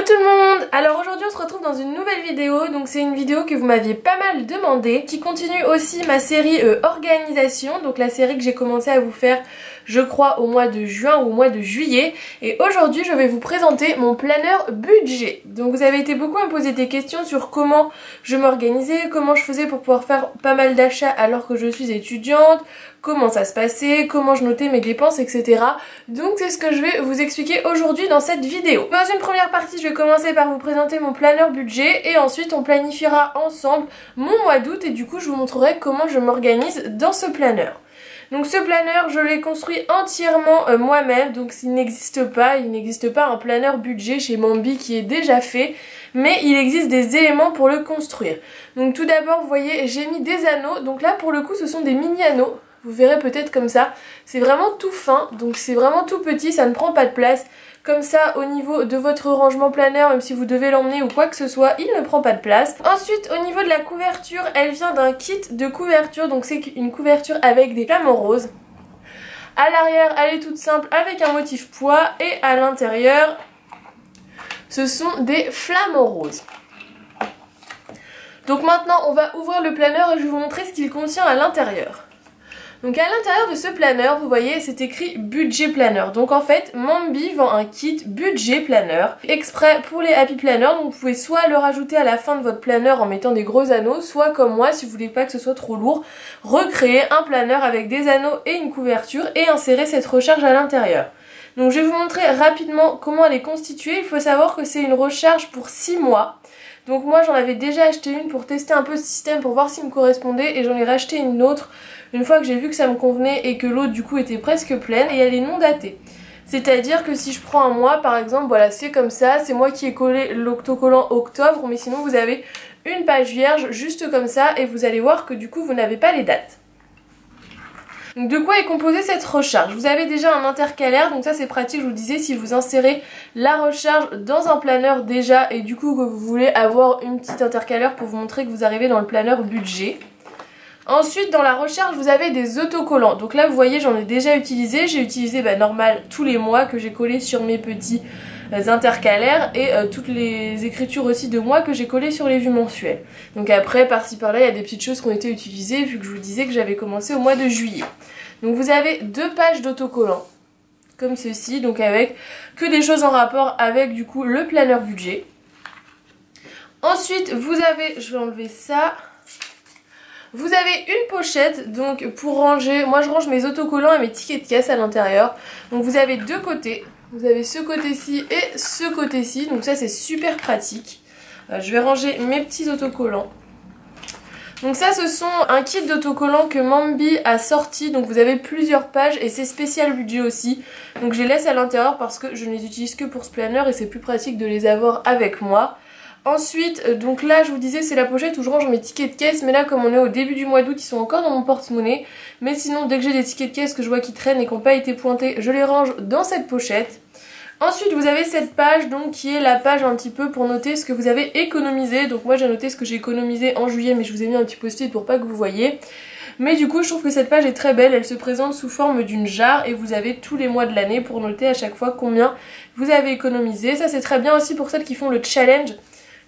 tout le monde! Alors aujourd'hui on se retrouve dans une nouvelle vidéo, donc c'est une vidéo que vous m'aviez pas mal demandé, qui continue aussi ma série organisation, donc la série que j'ai commencé à vous faire je crois au mois de juin ou au mois de juillet, et aujourd'hui je vais vous présenter mon planeur budget. Donc vous avez été beaucoup à me poser des questions sur comment je m'organisais, comment je faisais pour pouvoir faire pas mal d'achats alors que je suis étudiante, comment ça se passait, comment je notais mes dépenses, etc. Donc c'est ce que je vais vous expliquer aujourd'hui dans cette vidéo. Dans une première partie, je vais commencer par vous présenter mon planeur budget et ensuite on planifiera ensemble mon mois d'août et du coup je vous montrerai comment je m'organise dans ce planeur. Donc ce planeur, je l'ai construit entièrement moi-même, donc il n'existe pas un planeur budget chez Mambi qui est déjà fait, mais il existe des éléments pour le construire. Donc tout d'abord, vous voyez, j'ai mis des anneaux, donc là pour le coup ce sont des mini anneaux. Vous verrez peut-être comme ça, c'est vraiment tout fin, donc c'est vraiment tout petit, ça ne prend pas de place. Comme ça, au niveau de votre rangement planeur, même si vous devez l'emmener ou quoi que ce soit, il ne prend pas de place. Ensuite, au niveau de la couverture, elle vient d'un kit de couverture, donc c'est une couverture avec des flamants roses. À l'arrière, elle est toute simple avec un motif pois et à l'intérieur, ce sont des flamants roses. Donc maintenant, on va ouvrir le planeur et je vais vous montrer ce qu'il contient à l'intérieur. Donc à l'intérieur de ce planeur, vous voyez, c'est écrit budget planeur. Donc en fait, Mambi vend un kit budget planeur exprès pour les happy planners. Donc vous pouvez soit le rajouter à la fin de votre planeur en mettant des gros anneaux, soit comme moi, si vous voulez pas que ce soit trop lourd, recréer un planeur avec des anneaux et une couverture et insérer cette recharge à l'intérieur. Donc je vais vous montrer rapidement comment elle est constituée. Il faut savoir que c'est une recharge pour 6 mois. Donc moi j'en avais déjà acheté une pour tester un peu ce système pour voir s'il me correspondait et j'en ai racheté une autre une fois que j'ai vu que ça me convenait et que l'autre du coup était presque pleine et elle est non datée. C'est-à-dire que si je prends un mois par exemple, voilà c'est comme ça, c'est moi qui ai collé l'autocollant octobre mais sinon vous avez une page vierge juste comme ça et vous allez voir que du coup vous n'avez pas les dates. Donc de quoi est composée cette recharge? Vous avez déjà un intercalaire, donc ça c'est pratique, je vous disais, si vous insérez la recharge dans un planeur déjà et du coup que vous voulez avoir une petite intercalaire pour vous montrer que vous arrivez dans le planeur budget. Ensuite dans la recharge vous avez des autocollants, donc là vous voyez j'en ai déjà utilisé, j'ai utilisé normal tous les mois que j'ai collé sur mes petits intercalaires et toutes les écritures aussi de mois que j'ai collées sur les vues mensuelles. Donc après par-ci par-là il y a des petites choses qui ont été utilisées vu que je vous disais que j'avais commencé au mois de juillet. Donc vous avez 2 pages d'autocollants comme ceci, donc avec que des choses en rapport avec du coup le planeur budget. Ensuite vous avez, je vais enlever ça, vous avez une pochette donc pour ranger, moi je range mes autocollants et mes tickets de caisse à l'intérieur. Donc vous avez 2 côtés. Vous avez ce côté-ci et ce côté-ci, donc ça c'est super pratique. Je vais ranger mes petits autocollants. Donc ça ce sont un kit d'autocollants que Mambi a sorti, donc vous avez plusieurs pages et c'est spécial budget aussi. Donc je les laisse à l'intérieur parce que je ne les utilise que pour ce planeur et c'est plus pratique de les avoir avec moi. Ensuite, donc là je vous disais c'est la pochette où je range mes tickets de caisse, mais là comme on est au début du mois d'août ils sont encore dans mon porte-monnaie. Mais sinon dès que j'ai des tickets de caisse que je vois qui traînent et qui n'ont pas été pointés, je les range dans cette pochette. Ensuite vous avez cette page donc qui est la page un petit peu pour noter ce que vous avez économisé. Donc moi j'ai noté ce que j'ai économisé en juillet mais je vous ai mis un petit post-it pour pas que vous voyez. Mais du coup je trouve que cette page est très belle, elle se présente sous forme d'une jarre et vous avez tous les mois de l'année pour noter à chaque fois combien vous avez économisé. Ça c'est très bien aussi pour celles qui font le challenge.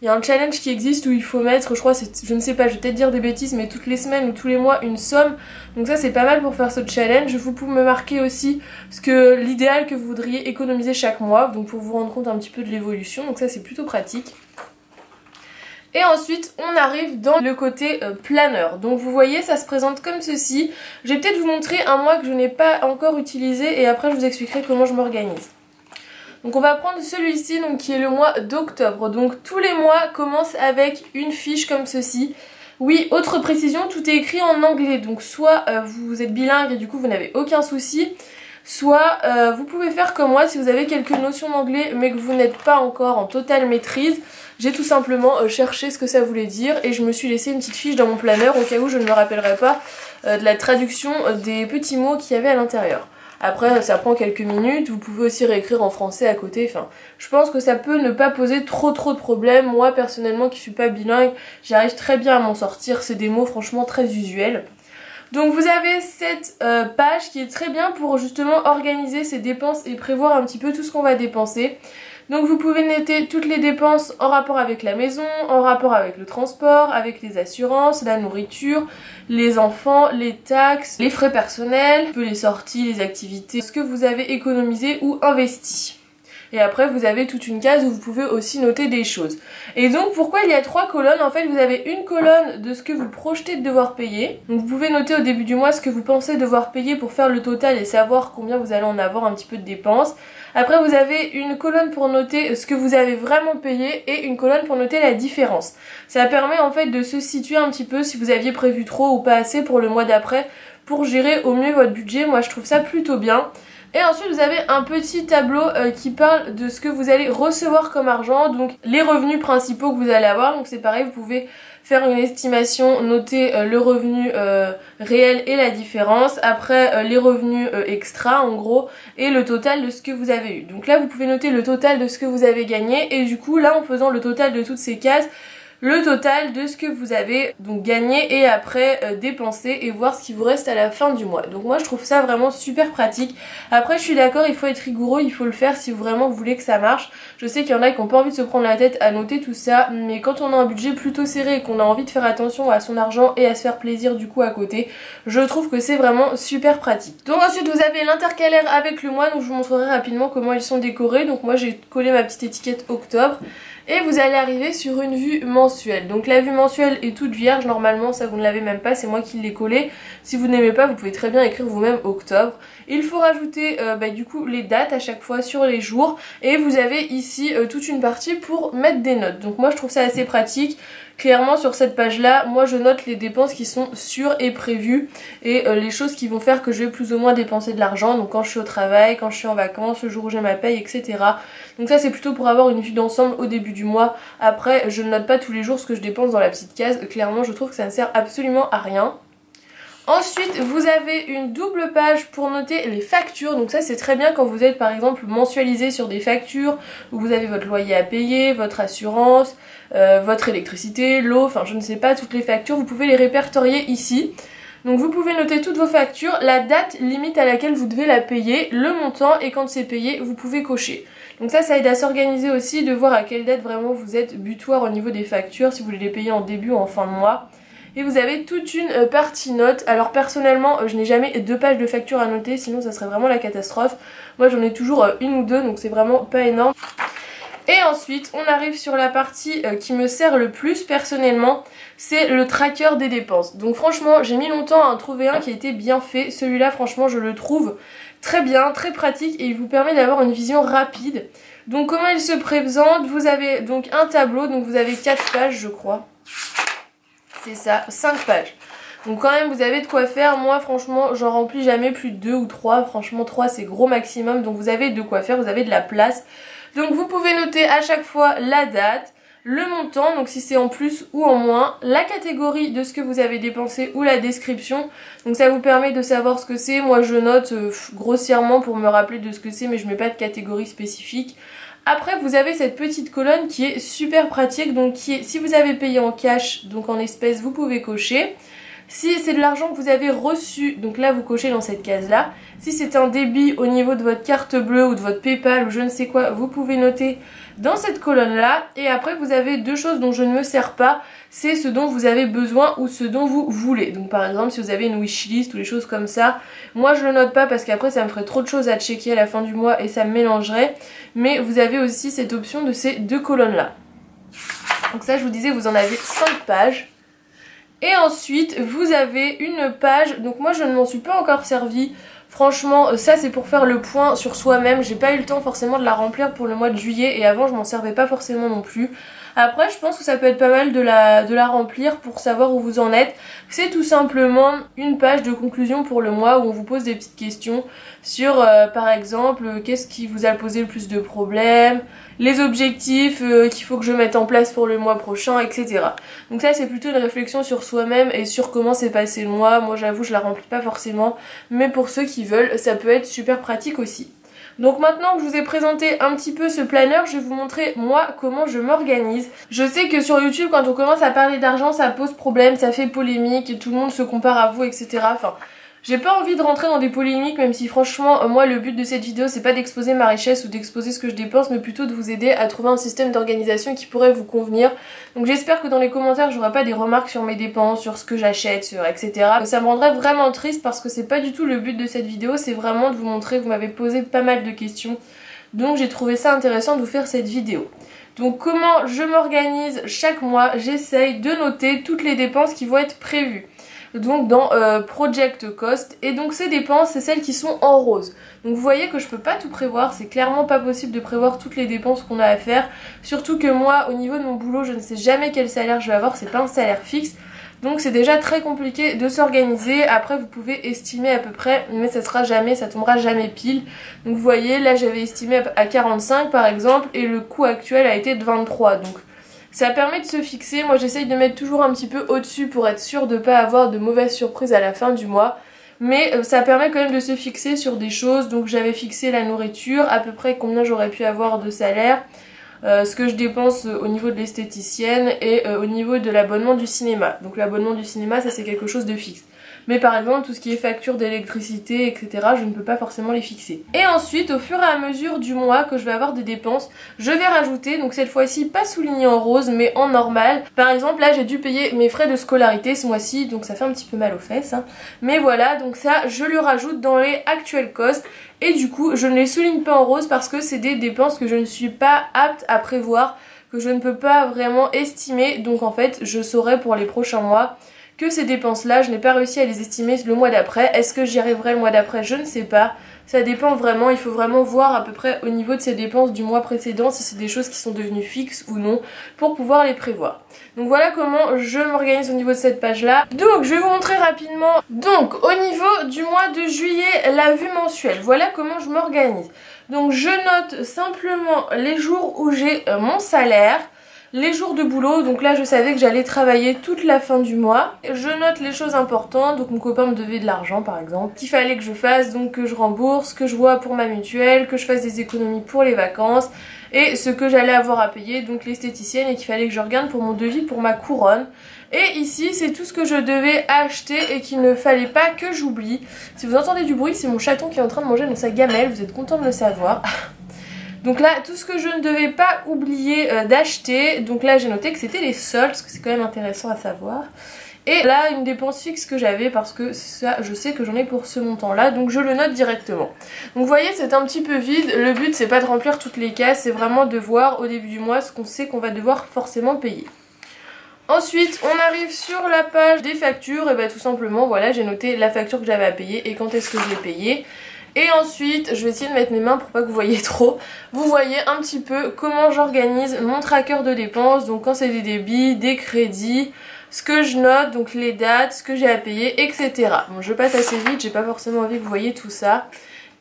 Il y a un challenge qui existe où il faut mettre, je crois, je ne sais pas, je vais peut-être dire des bêtises, mais toutes les semaines ou tous les mois une somme. Donc ça c'est pas mal pour faire ce challenge. Vous pouvez me marquer aussi l'idéal que vous voudriez économiser chaque mois, donc pour vous rendre compte un petit peu de l'évolution. Donc ça c'est plutôt pratique. Et ensuite on arrive dans le côté planeur. Donc vous voyez ça se présente comme ceci. Je vais peut-être vous montrer un mois que je n'ai pas encore utilisé et après je vous expliquerai comment je m'organise. Donc on va prendre celui-ci donc qui est le mois d'octobre. Donc tous les mois commencent avec une fiche comme ceci. Oui, autre précision, tout est écrit en anglais. Donc soit vous êtes bilingue et du coup vous n'avez aucun souci. Soit vous pouvez faire comme moi si vous avez quelques notions d'anglais mais que vous n'êtes pas encore en totale maîtrise. J'ai tout simplement cherché ce que ça voulait dire et je me suis laissé une petite fiche dans mon planeur au cas où je ne me rappellerai pas de la traduction des petits mots qu'il y avait à l'intérieur. Après ça prend quelques minutes, vous pouvez aussi réécrire en français à côté, enfin je pense que ça peut ne pas poser trop de problèmes. Moi personnellement qui suis pas bilingue, j'arrive très bien à m'en sortir, c'est des mots franchement très usuels. Donc vous avez cette page qui est très bien pour justement organiser ses dépenses et prévoir un petit peu tout ce qu'on va dépenser. Donc vous pouvez noter toutes les dépenses en rapport avec la maison, en rapport avec le transport, avec les assurances, la nourriture, les enfants, les taxes, les frais personnels, un peu les sorties, les activités, ce que vous avez économisé ou investi. Et après vous avez toute une case où vous pouvez aussi noter des choses. Et donc pourquoi il y a 3 colonnes? En fait vous avez une colonne de ce que vous projetez de devoir payer. Donc vous pouvez noter au début du mois ce que vous pensez devoir payer pour faire le total et savoir combien vous allez en avoir un petit peu de dépenses. Après vous avez une colonne pour noter ce que vous avez vraiment payé et une colonne pour noter la différence. Ça permet en fait de se situer un petit peu si vous aviez prévu trop ou pas assez pour le mois d'après pour gérer au mieux votre budget. Moi je trouve ça plutôt bien. Et ensuite vous avez un petit tableau qui parle de ce que vous allez recevoir comme argent, donc les revenus principaux que vous allez avoir. Donc c'est pareil, vous pouvez faire une estimation, noter le revenu réel et la différence, après les revenus extra en gros, et le total de ce que vous avez eu. Donc là vous pouvez noter le total de ce que vous avez gagné, et du coup là en faisant le total de toutes ces cases, le total de ce que vous avez donc gagné et après dépensé, et voir ce qui vous reste à la fin du mois. Donc moi je trouve ça vraiment super pratique. Après je suis d'accord, il faut être rigoureux, il faut le faire si vraiment vous voulez que ça marche. Je sais qu'il y en a qui n'ont pas envie de se prendre la tête à noter tout ça, mais quand on a un budget plutôt serré et qu'on a envie de faire attention à son argent et à se faire plaisir du coup à côté, je trouve que c'est vraiment super pratique. Donc ensuite vous avez l'intercalaire avec le mois, donc je vous montrerai rapidement comment ils sont décorés. Donc moi j'ai collé ma petite étiquette octobre. Et vous allez arriver sur une vue mensuelle. Donc la vue mensuelle est toute vierge, normalement ça vous ne l'avez même pas, c'est moi qui l'ai collée. Si vous n'aimez pas, vous pouvez très bien écrire vous-même octobre. Il faut rajouter du coup les dates à chaque fois sur les jours. Et vous avez ici toute une partie pour mettre des notes. Donc moi je trouve ça assez pratique. Clairement sur cette page là, moi je note les dépenses qui sont sûres et prévues et les choses qui vont faire que je vais plus ou moins dépenser de l'argent. Donc quand je suis au travail, quand je suis en vacances, le jour où j'ai ma paye, etc. Donc ça c'est plutôt pour avoir une vue d'ensemble au début du mois. Après je ne note pas tous les jours ce que je dépense dans la petite case. Clairement je trouve que ça ne sert absolument à rien. Ensuite vous avez une double page pour noter les factures. Donc ça c'est très bien quand vous êtes par exemple mensualisé sur des factures où vous avez votre loyer à payer, votre assurance, votre électricité, l'eau, enfin je ne sais pas, toutes les factures, vous pouvez les répertorier ici. Donc vous pouvez noter toutes vos factures, la date limite à laquelle vous devez la payer, le montant, et quand c'est payé vous pouvez cocher. Donc ça aide à s'organiser aussi, de voir à quelle date vraiment vous êtes butoir au niveau des factures, si vous voulez les payer en début ou en fin de mois. Et vous avez toute une partie notes. Alors personnellement je n'ai jamais 2 pages de factures à noter, sinon ça serait vraiment la catastrophe. Moi j'en ai toujours 1 ou 2, donc c'est vraiment pas énorme. Et ensuite on arrive sur la partie qui me sert le plus personnellement, c'est le tracker des dépenses. Donc franchement j'ai mis longtemps à en trouver un qui a été bien fait. Celui-là franchement je le trouve très bien, très pratique, et il vous permet d'avoir une vision rapide. Donc comment il se présente? Vous avez donc un tableau, donc vous avez 4 pages je crois. C'est ça, 5 pages. Donc quand même vous avez de quoi faire. Moi franchement j'en remplis jamais plus de 2 ou 3. Franchement 3 c'est gros maximum. Donc vous avez de quoi faire, vous avez de la place. Donc vous pouvez noter à chaque fois la date, le montant, donc si c'est en plus ou en moins, la catégorie de ce que vous avez dépensé ou la description. Donc ça vous permet de savoir ce que c'est. Moi je note grossièrement pour me rappeler de ce que c'est, mais je mets pas de catégorie spécifique. Après vous avez cette petite colonne qui est super pratique, donc qui est, si vous avez payé en cash, donc en espèces, vous pouvez cocher. Si c'est de l'argent que vous avez reçu, donc là vous cochez dans cette case là. Si c'est un débit au niveau de votre carte bleue ou de votre PayPal ou je ne sais quoi, vous pouvez noter dans cette colonne là. Et après vous avez 2 choses dont je ne me sers pas, c'est ce dont vous avez besoin ou ce dont vous voulez. Donc par exemple si vous avez une wishlist ou des choses comme ça, moi je le note pas parce qu'après ça me ferait trop de choses à checker à la fin du mois et ça me mélangerait. Mais vous avez aussi cette option de ces 2 colonnes là. Donc ça je vous disais, vous en avez 5 pages. Et ensuite vous avez une page, donc moi je ne m'en suis pas encore servi. Franchement ça c'est pour faire le point sur soi-même. J'ai pas eu le temps forcément de la remplir pour le mois de juillet, et avant je m'en servais pas forcément non plus. Après je pense que ça peut être pas mal de la remplir pour savoir où vous en êtes. C'est tout simplement une page de conclusion pour le mois où on vous pose des petites questions sur par exemple qu'est-ce qui vous a posé le plus de problèmes, les objectifs qu'il faut que je mette en place pour le mois prochain, etc. Donc ça c'est plutôt une réflexion sur soi-même et sur comment s'est passé le mois. Moi j'avoue je la remplis pas forcément, mais pour ceux qui veulent ça peut être super pratique aussi. Donc maintenant que je vous ai présenté un petit peu ce planner, je vais vous montrer moi comment je m'organise. Je sais que sur YouTube quand on commence à parler d'argent ça pose problème, ça fait polémique, tout le monde se compare à vous, etc. Enfin J'ai pas envie de rentrer dans des polémiques, même si franchement moi le but de cette vidéo c'est pas d'exposer ma richesse ou d'exposer ce que je dépense, mais plutôt de vous aider à trouver un système d'organisation qui pourrait vous convenir. Donc j'espère que dans les commentaires j'aurai pas des remarques sur mes dépenses, sur ce que j'achète, sur etc. Ça me rendrait vraiment triste parce que c'est pas du tout le but de cette vidéo, c'est vraiment de vous montrer, vous m'avez posé pas mal de questions. Donc j'ai trouvé ça intéressant de vous faire cette vidéo. Donc comment je m'organise chaque mois, j'essaye de noter toutes les dépenses qui vont être prévues. Donc dans Project Cost, et donc ces dépenses c'est celles qui sont en rose. Donc vous voyez que je peux pas tout prévoir, c'est clairement pas possible de prévoir toutes les dépenses qu'on a à faire, surtout que moi au niveau de mon boulot je ne sais jamais quel salaire je vais avoir, c'est pas un salaire fixe, donc c'est déjà très compliqué de s'organiser. Après vous pouvez estimer à peu près, mais ça tombera jamais pile. Donc vous voyez là j'avais estimé à 45 par exemple, et le coût actuel a été de 23, donc ça permet de se fixer. Moi j'essaye de mettre toujours un petit peu au-dessus pour être sûre de ne pas avoir de mauvaises surprises à la fin du mois. Mais ça permet quand même de se fixer sur des choses. Donc j'avais fixé la nourriture, à peu près combien j'aurais pu avoir de salaire, ce que je dépense au niveau de l'esthéticienne et au niveau de l'abonnement du cinéma. Donc l'abonnement du cinéma ça c'est quelque chose de fixe. Mais par exemple tout ce qui est facture d'électricité etc, je ne peux pas forcément les fixer. Et ensuite au fur et à mesure du mois que je vais avoir des dépenses, je vais rajouter, donc cette fois-ci pas souligné en rose mais en normal. Par exemple là j'ai dû payer mes frais de scolarité ce mois-ci, donc ça fait un petit peu mal aux fesses hein. Mais voilà, donc ça je le rajoute dans les actual costs. Et du coup je ne les souligne pas en rose parce que c'est des dépenses que je ne suis pas apte à prévoir, que je ne peux pas vraiment estimer. Donc en fait je saurai pour les prochains mois que ces dépenses là je n'ai pas réussi à les estimer le mois d'après. Est-ce que j'y arriverai le mois d'après? Je ne sais pas, ça dépend vraiment. Il faut vraiment voir à peu près au niveau de ces dépenses du mois précédent si c'est des choses qui sont devenues fixes ou non pour pouvoir les prévoir. Donc voilà comment je m'organise au niveau de cette page là. Donc je vais vous montrer rapidement. Donc au niveau du mois de juillet, la vue mensuelle, voilà comment je m'organise. Donc je note simplement les jours où j'ai mon salaire, les jours de boulot, donc là je savais que j'allais travailler toute la fin du mois. Je note les choses importantes, donc mon copain me devait de l'argent par exemple, qu'il fallait que je fasse, donc que je rembourse, que je vois pour ma mutuelle, que je fasse des économies pour les vacances, et ce que j'allais avoir à payer, donc l'esthéticienne, et qu'il fallait que je regarde pour mon devis pour ma couronne. Et ici c'est tout ce que je devais acheter et qu'il ne fallait pas que j'oublie. Si vous entendez du bruit, c'est mon chaton qui est en train de manger dans sa gamelle, vous êtes content de le savoir. Donc là, tout ce que je ne devais pas oublier d'acheter, donc là j'ai noté que c'était les soldes, parce que c'est quand même intéressant à savoir. Et là, une dépense fixe que j'avais, parce que ça, je sais que j'en ai pour ce montant-là, donc je le note directement. Donc vous voyez, c'est un petit peu vide, le but c'est pas de remplir toutes les cases, c'est vraiment de voir au début du mois ce qu'on sait qu'on va devoir forcément payer. Ensuite, on arrive sur la page des factures, et bah tout simplement, voilà, j'ai noté la facture que j'avais à payer et quand est-ce que je l'ai payée. Et ensuite, je vais essayer de mettre mes mains pour pas que vous voyez trop. Vous voyez un petit peu comment j'organise mon tracker de dépenses. Donc quand c'est des débits, des crédits, ce que je note, donc les dates, ce que j'ai à payer, etc. Bon, je passe assez vite, j'ai pas forcément envie que vous voyez tout ça.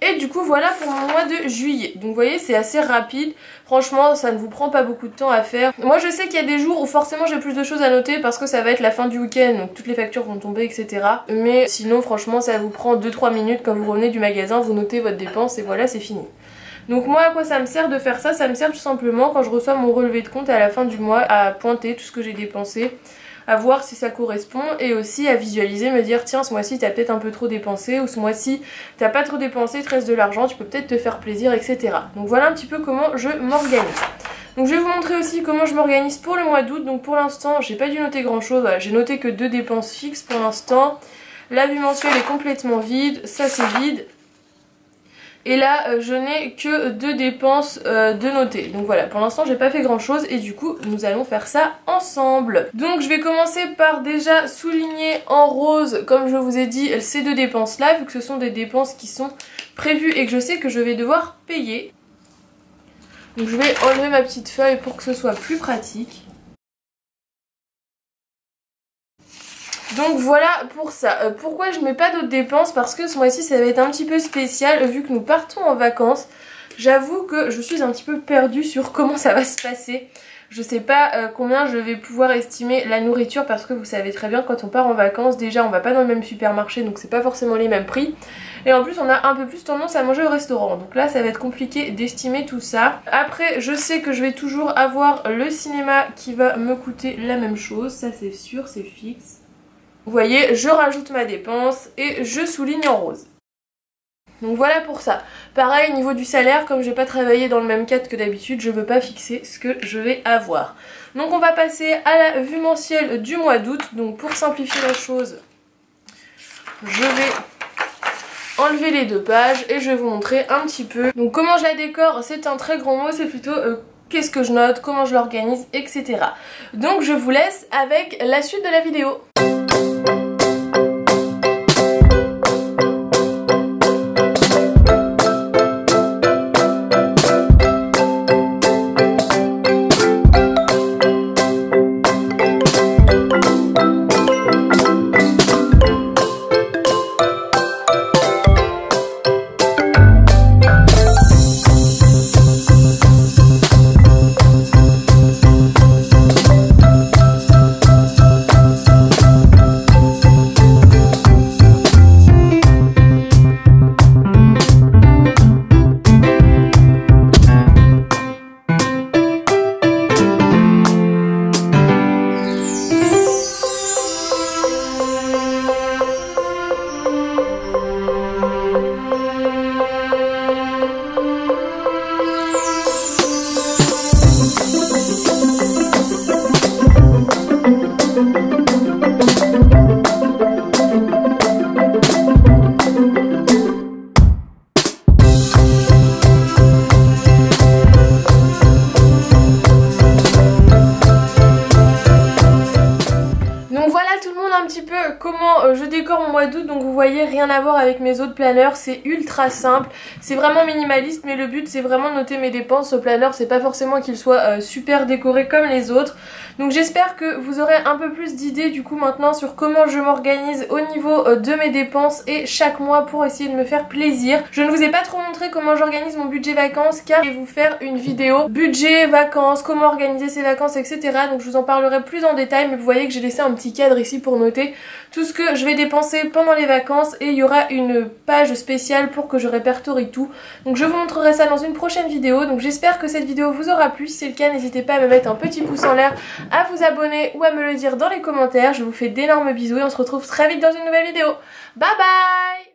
Et du coup voilà pour mon mois de juillet. Donc vous voyez c'est assez rapide. Franchement ça ne vous prend pas beaucoup de temps à faire. Moi je sais qu'il y a des jours où forcément j'ai plus de choses à noter parce que ça va être la fin du week-end. Donc toutes les factures vont tomber etc. Mais sinon franchement ça vous prend 2-3 minutes quand vous revenez du magasin. Vous notez votre dépense et voilà c'est fini. Donc moi à quoi ça me sert de faire ça? Ça me sert tout simplement quand je reçois mon relevé de compte à la fin du mois à pointer tout ce que j'ai dépensé, à voir si ça correspond et aussi à visualiser, me dire tiens ce mois-ci t'as peut-être un peu trop dépensé ou ce mois-ci t'as pas trop dépensé, il te reste de l'argent, tu peux peut-être te faire plaisir etc. Donc voilà un petit peu comment je m'organise. Donc je vais vous montrer aussi comment je m'organise pour le mois d'août. Donc pour l'instant j'ai pas dû noter grand chose, voilà, j'ai noté que 2 dépenses fixes pour l'instant. La vue mensuelle est complètement vide, ça c'est vide. Et là je n'ai que 2 dépenses de noter. Donc voilà, pour l'instant j'ai pas fait grand chose et du coup nous allons faire ça ensemble. Donc je vais commencer par déjà souligner en rose, comme je vous ai dit, ces 2 dépenses là, vu que ce sont des dépenses qui sont prévues et que je sais que je vais devoir payer. Donc je vais enlever ma petite feuille pour que ce soit plus pratique. Donc voilà pour ça. Pourquoi je mets pas d'autres dépenses? Parce que ce mois-ci ça va être un petit peu spécial vu que nous partons en vacances. J'avoue que je suis un petit peu perdue sur comment ça va se passer. Je sais pas combien je vais pouvoir estimer la nourriture parce que vous savez très bien quand on part en vacances, déjà on va pas dans le même supermarché donc c'est pas forcément les mêmes prix. Et en plus on a un peu plus tendance à manger au restaurant. Donc là ça va être compliqué d'estimer tout ça. Après je sais que je vais toujours avoir le cinéma qui va me coûter la même chose, ça c'est sûr, c'est fixe. Vous voyez, je rajoute ma dépense et je souligne en rose. Donc voilà pour ça. Pareil, niveau du salaire, comme j'ai pas travaillé dans le même cadre que d'habitude, je veux pas fixer ce que je vais avoir. Donc on va passer à la vue mensuelle du mois d'août. Donc pour simplifier la chose, je vais enlever les 2 pages et je vais vous montrer un petit peu. Donc comment je la décore, c'est un très grand mot, c'est plutôt qu'est-ce que je note, comment je l'organise, etc. Donc je vous laisse avec la suite de la vidéo. Un petit peu comment je décore mon mois d'août. Donc vous voyez, rien à voir avec mes autres planeurs, c'est ultra simple, c'est vraiment minimaliste, mais le but c'est vraiment de noter mes dépenses. Ce planeur, c'est pas forcément qu'il soit super décoré comme les autres. Donc j'espère que vous aurez un peu plus d'idées du coup maintenant sur comment je m'organise au niveau de mes dépenses et chaque mois pour essayer de me faire plaisir. Je ne vous ai pas trop montré comment j'organise mon budget vacances car je vais vous faire une vidéo budget vacances, comment organiser ses vacances, etc. Donc je vous en parlerai plus en détail, mais vous voyez que j'ai laissé un petit cadre ici pour noter tout ce que je vais dépenser pendant les vacances et il y aura une page spéciale pour que je répertorie tout. Donc je vous montrerai ça dans une prochaine vidéo. Donc j'espère que cette vidéo vous aura plu. Si c'est le cas, n'hésitez pas à me mettre un petit pouce en l'air, à vous abonner ou à me le dire dans les commentaires. Je vous fais d'énormes bisous et on se retrouve très vite dans une nouvelle vidéo. Bye bye!